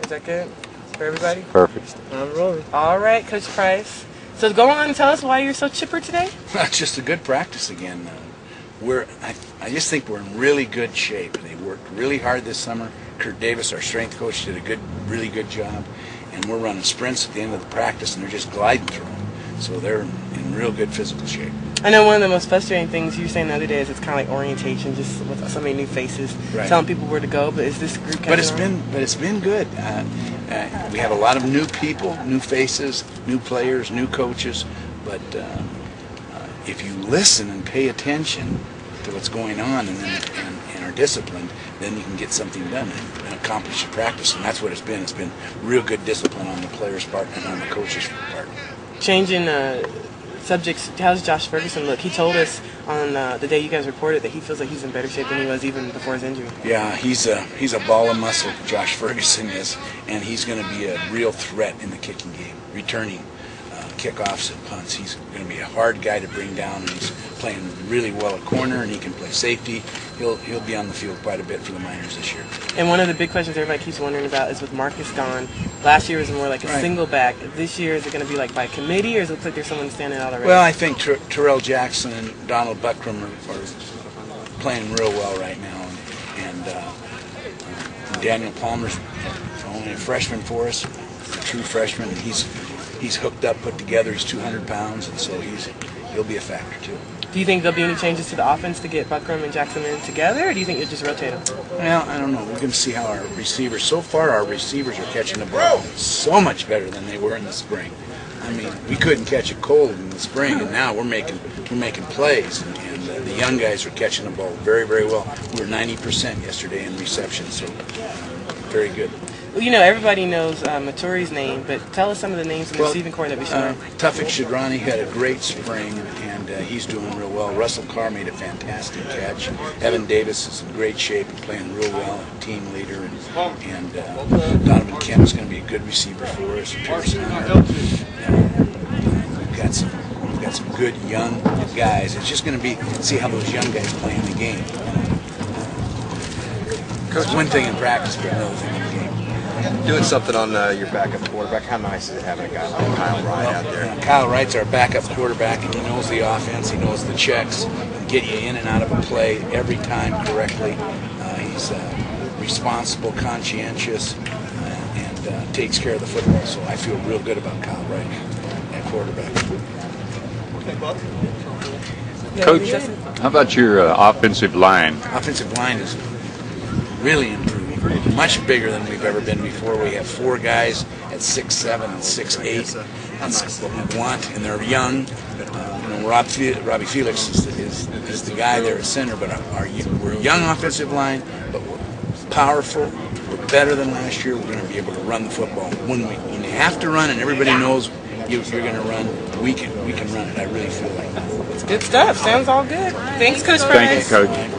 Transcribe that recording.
Is that good for everybody? Perfect. I'm rolling. All right, Coach Price. So go on and tell us why you're so chipper today. Just a good practice again. I just think we're in really good shape. They worked really hard this summer. Kurt Davis, our strength coach, did a really good job. And we're running sprints at the end of the practice, and they're just gliding through them. So they're in real good physical shape. I know one of the most frustrating things you were saying the other day is it's kind of like orientation, just with so many new faces, right, telling people where to go. But is this group? But it's been good. We have a lot of new people, new faces, new players, new coaches. But if you listen and pay attention to what's going on and are disciplined, then you can get something done and accomplish a practice. And that's what it's been. It's been real good discipline on the players' part and on the coaches' part. Changing subjects, how does Josh Ferguson look? He told us on the day you guys reported that he feels like he's in better shape than he was even before his injury. Yeah, he's a ball of muscle, Josh Ferguson is, and he's going to be a real threat in the kicking game, returning kickoffs and punts. He's going to be a hard guy to bring down, and he's playing really well at corner, and he can play safety. He'll be on the field quite a bit for the Miners this year. And one of the big questions everybody keeps wondering about is with Marcus gone. Last year was more like a single back. This year, is it going to be like by committee, or does it look like there's someone standing out already? Well, I think Terrell Jackson and Donald Buckram are playing real well right now, and Daniel Palmer's only a freshman for us, a true freshman, and he's hooked up, put together. He's 200 pounds, and so he'll be a factor too. Do you think there'll be any changes to the offense to get Buckram and Jackson in together, or do you think you'll just rotate them? Well, I don't know. We're going to see how our receivers. So far, our receivers are catching the ball so much better than they were in the spring. I mean, we couldn't catch a cold in the spring, and now we're making plays, and the young guys are catching the ball very, very well. We were 90% yesterday in reception, so very good. Well, you know, everybody knows Maturi's name, but tell us some of the names in the receiving corps that we should know. Tufik Shadrani had a great spring, and he's doing real well. Russell Carr made a fantastic catch. Evan Davis is in great shape and playing real well, a team leader. And Donovan Kemp is going to be a good receiver for us. We've got some good young guys. It's just going to be see how those young guys play in the game. It's one thing in practice, but another thing in the game. Doing something on your backup quarterback, how nice is it having a guy like Kyle Wright out there? Kyle Wright's our backup quarterback, and he knows the offense, he knows the checks, and get you in and out of a play every time correctly. He's responsible, conscientious, and takes care of the football. So I feel real good about Kyle Wright at quarterback. Coach, how about your offensive line? Offensive line is really improving. Much bigger than we've ever been before. We have 4 guys at 6'7" and 6'8". That's what we want, and they're young. Robbie Felix is the guy there at center, but we're a young offensive line, but we're powerful. We're better than last year. We're going to be able to run the football. When you have to run, and everybody knows you're going to run, we can run it. I really feel like that. It's good stuff. Sounds all good. Thanks, Coach Price. Thank you, Coach.